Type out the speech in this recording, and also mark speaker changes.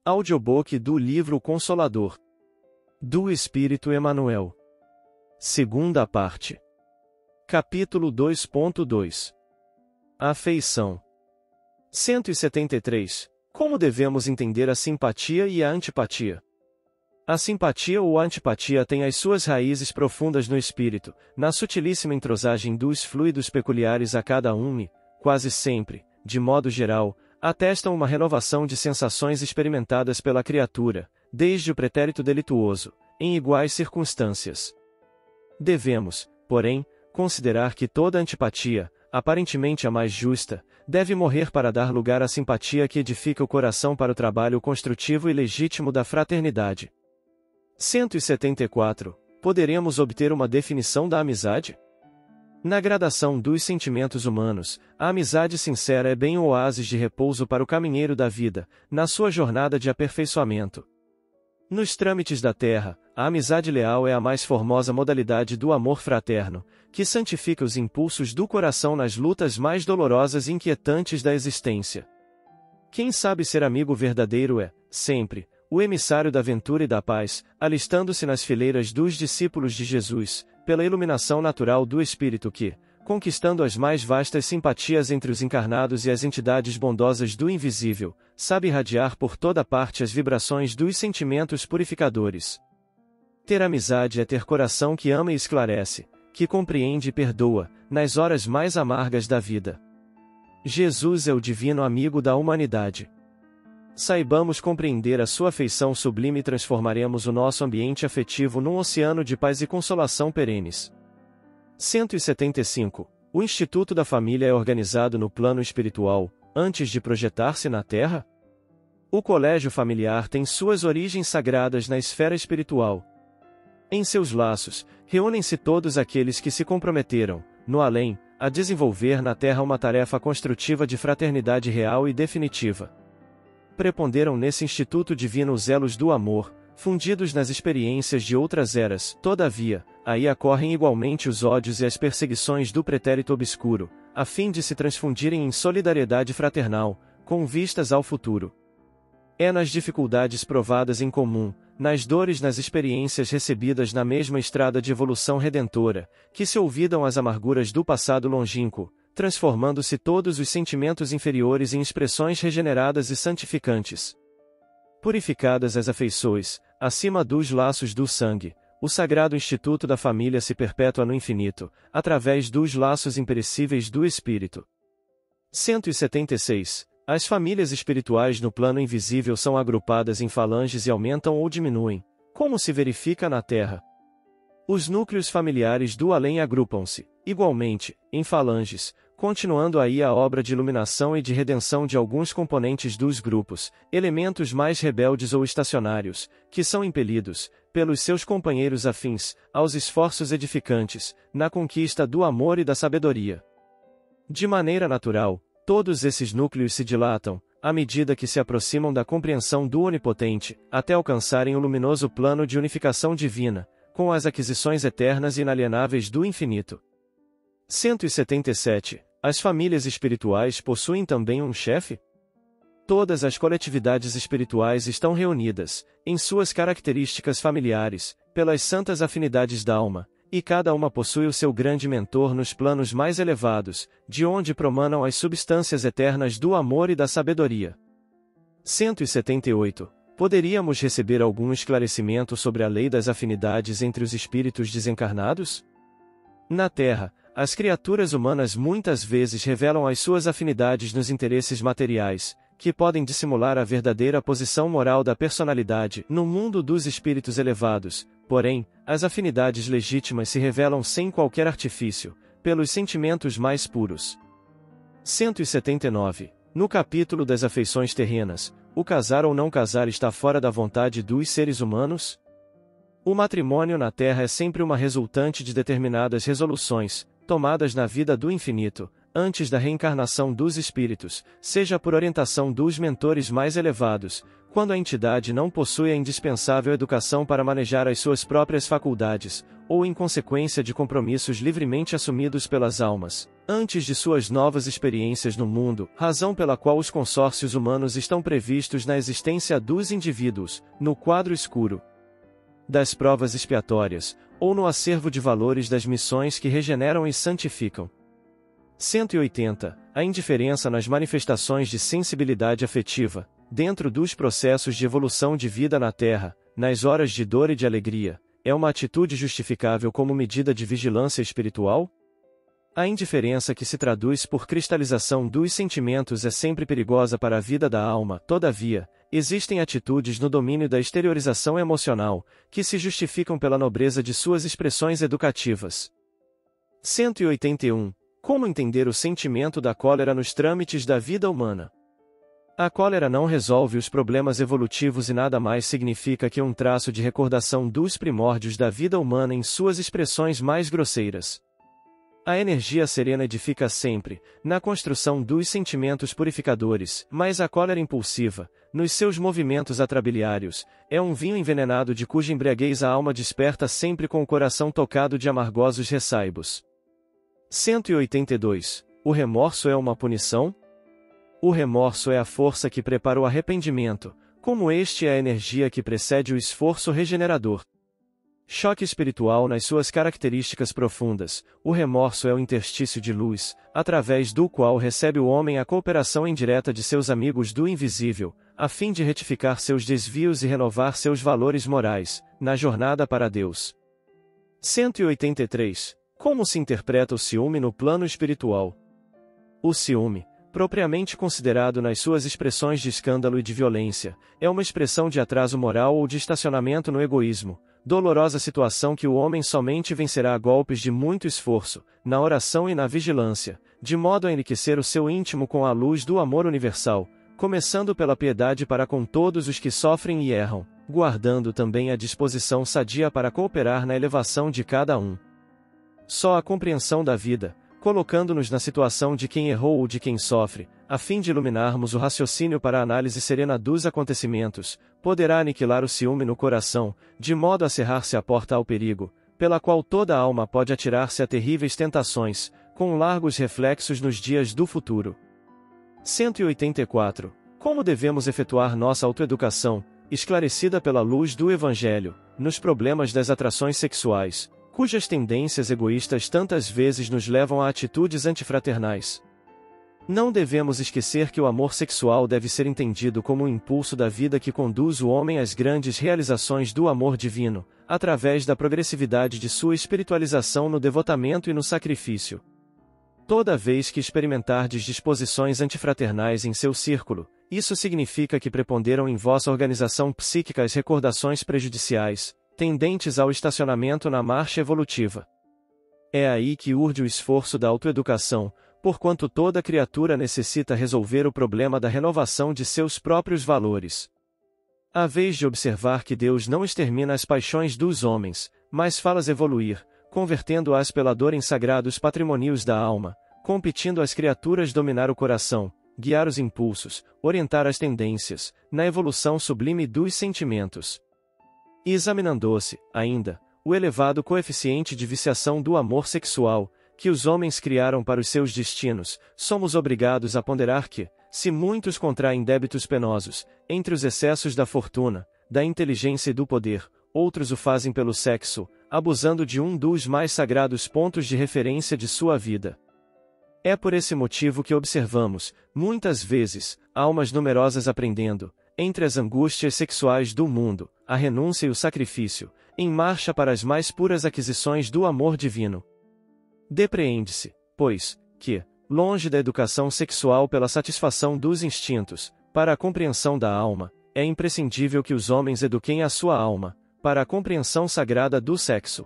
Speaker 1: Audiobook do livro Consolador. Do Espírito Emmanuel. Segunda parte. Capítulo 2.2. Afeição. 173. Como devemos entender a simpatia e a antipatia? A simpatia ou antipatia tem as suas raízes profundas no espírito, na sutilíssima entrosagem dos fluidos peculiares a cada um e, quase sempre, de modo geral, atestam uma renovação de sensações experimentadas pela criatura, desde o pretérito delituoso, em iguais circunstâncias. Devemos, porém, considerar que toda antipatia, aparentemente a mais justa, deve morrer para dar lugar à simpatia que edifica o coração para o trabalho construtivo e legítimo da fraternidade. 174. Poderemos obter uma definição da amizade? Na gradação dos sentimentos humanos, a amizade sincera é bem o oásis de repouso para o caminheiro da vida, na sua jornada de aperfeiçoamento. Nos trâmites da terra, a amizade leal é a mais formosa modalidade do amor fraterno, que santifica os impulsos do coração nas lutas mais dolorosas e inquietantes da existência. Quem sabe ser amigo verdadeiro é, sempre, o emissário da ventura e da paz, alistando-se nas fileiras dos discípulos de Jesus, pela iluminação natural do Espírito que, conquistando as mais vastas simpatias entre os encarnados e as entidades bondosas do invisível, sabe irradiar por toda parte as vibrações dos sentimentos purificadores. Ter amizade é ter coração que ama e esclarece, que compreende e perdoa, nas horas mais amargas da vida. Jesus é o divino amigo da humanidade. Saibamos compreender a sua afeição sublime e transformaremos o nosso ambiente afetivo num oceano de paz e consolação perenes. 175. O Instituto da Família é organizado no plano espiritual, antes de projetar-se na Terra? O colégio familiar tem suas origens sagradas na esfera espiritual. Em seus laços, reúnem-se todos aqueles que se comprometeram, no além, a desenvolver na Terra uma tarefa construtiva de fraternidade real e definitiva. Preponderam nesse instituto divino os elos do amor, fundidos nas experiências de outras eras, todavia, aí ocorrem igualmente os ódios e as perseguições do pretérito obscuro, a fim de se transfundirem em solidariedade fraternal, com vistas ao futuro. É nas dificuldades provadas em comum, nas dores nas experiências recebidas na mesma estrada de evolução redentora, que se olvidam as amarguras do passado longínquo, transformando-se todos os sentimentos inferiores em expressões regeneradas e santificantes. Purificadas as afeições, acima dos laços do sangue, o sagrado instituto da família se perpetua no infinito, através dos laços imperecíveis do espírito. 176. As famílias espirituais no plano invisível são agrupadas em falanges e aumentam ou diminuem, como se verifica na Terra. Os núcleos familiares do além agrupam-se, igualmente, em falanges, continuando aí a obra de iluminação e de redenção de alguns componentes dos grupos, elementos mais rebeldes ou estacionários, que são impelidos, pelos seus companheiros afins, aos esforços edificantes, na conquista do amor e da sabedoria. De maneira natural, todos esses núcleos se dilatam, à medida que se aproximam da compreensão do Onipotente, até alcançarem o luminoso plano de unificação divina, com as aquisições eternas e inalienáveis do infinito. 177. As famílias espirituais possuem também um chefe? Todas as coletividades espirituais estão reunidas, em suas características familiares, pelas santas afinidades da alma, e cada uma possui o seu grande mentor nos planos mais elevados, de onde promanam as substâncias eternas do amor e da sabedoria. 178. Poderíamos receber algum esclarecimento sobre a lei das afinidades entre os espíritos desencarnados? Na Terra, as criaturas humanas muitas vezes revelam as suas afinidades nos interesses materiais, que podem dissimular a verdadeira posição moral da personalidade no mundo dos espíritos elevados, porém, as afinidades legítimas se revelam sem qualquer artifício, pelos sentimentos mais puros. 179. No capítulo das afeições terrenas, o casar ou não casar está fora da vontade dos seres humanos? O matrimônio na Terra é sempre uma resultante de determinadas resoluções, tomadas na vida do infinito, antes da reencarnação dos espíritos, seja por orientação dos mentores mais elevados, Quando a entidade não possui a indispensável educação para manejar as suas próprias faculdades, ou em consequência de compromissos livremente assumidos pelas almas, antes de suas novas experiências no mundo, razão pela qual os consórcios humanos estão previstos na existência dos indivíduos, no quadro escuro das provas expiatórias, ou no acervo de valores das missões que regeneram e santificam. 180. A indiferença nas manifestações de sensibilidade afetiva, dentro dos processos de evolução de vida na Terra, nas horas de dor e de alegria, é uma atitude justificável como medida de vigilância espiritual? A indiferença que se traduz por cristalização dos sentimentos é sempre perigosa para a vida da alma, todavia, existem atitudes no domínio da exteriorização emocional, que se justificam pela nobreza de suas expressões educativas. 181. Como entender o sentimento da cólera nos trâmites da vida humana? A cólera não resolve os problemas evolutivos e nada mais significa que um traço de recordação dos primórdios da vida humana em suas expressões mais grosseiras. A energia serena edifica sempre, na construção dos sentimentos purificadores, mas a cólera impulsiva, nos seus movimentos atrabiliários, é um vinho envenenado de cuja embriaguez a alma desperta sempre com o coração tocado de amargosos ressaibos. 182. O remorso é uma punição? O remorso é a força que prepara o arrependimento, como este é a energia que precede o esforço regenerador. Choque espiritual nas suas características profundas, o remorso é o interstício de luz, através do qual recebe o homem a cooperação indireta de seus amigos do invisível, a fim de retificar seus desvios e renovar seus valores morais, na jornada para Deus. 183. Como se interpreta o ciúme no plano espiritual? O ciúme, propriamente considerado nas suas expressões de escândalo e de violência, é uma expressão de atraso moral ou de estacionamento no egoísmo, dolorosa situação que o homem somente vencerá a golpes de muito esforço, na oração e na vigilância, de modo a enriquecer o seu íntimo com a luz do amor universal, começando pela piedade para com todos os que sofrem e erram, guardando também a disposição sadia para cooperar na elevação de cada um. Só a compreensão da vida, colocando-nos na situação de quem errou ou de quem sofre, a fim de iluminarmos o raciocínio para a análise serena dos acontecimentos, poderá aniquilar o ciúme no coração, de modo a cerrar-se a porta ao perigo, pela qual toda alma pode atirar-se a terríveis tentações, com largos reflexos nos dias do futuro. 184. Como devemos efetuar nossa autoeducação, esclarecida pela luz do Evangelho, nos problemas das atrações sexuais, cujas tendências egoístas tantas vezes nos levam a atitudes antifraternais? Não devemos esquecer que o amor sexual deve ser entendido como um impulso da vida que conduz o homem às grandes realizações do amor divino, através da progressividade de sua espiritualização no devotamento e no sacrifício. Toda vez que experimentardes disposições antifraternais em seu círculo, isso significa que preponderam em vossa organização psíquica as recordações prejudiciais, tendentes ao estacionamento na marcha evolutiva. É aí que urde o esforço da autoeducação, porquanto toda criatura necessita resolver o problema da renovação de seus próprios valores. À vez de observar que Deus não extermina as paixões dos homens, mas faz evoluir, convertendo-as pela dor em sagrados patrimônios da alma, competindo às criaturas dominar o coração, guiar os impulsos, orientar as tendências, na evolução sublime dos sentimentos. E examinando-se, ainda, o elevado coeficiente de viciação do amor sexual, que os homens criaram para os seus destinos, somos obrigados a ponderar que, se muitos contraem débitos penosos, entre os excessos da fortuna, da inteligência e do poder, outros o fazem pelo sexo, abusando de um dos mais sagrados pontos de referência de sua vida. É por esse motivo que observamos, muitas vezes, almas numerosas aprendendo, entre as angústias sexuais do mundo, a renúncia e o sacrifício, em marcha para as mais puras aquisições do amor divino. Depreende-se, pois, que, longe da educação sexual pela satisfação dos instintos, para a compreensão da alma, é imprescindível que os homens eduquem a sua alma, para a compreensão sagrada do sexo.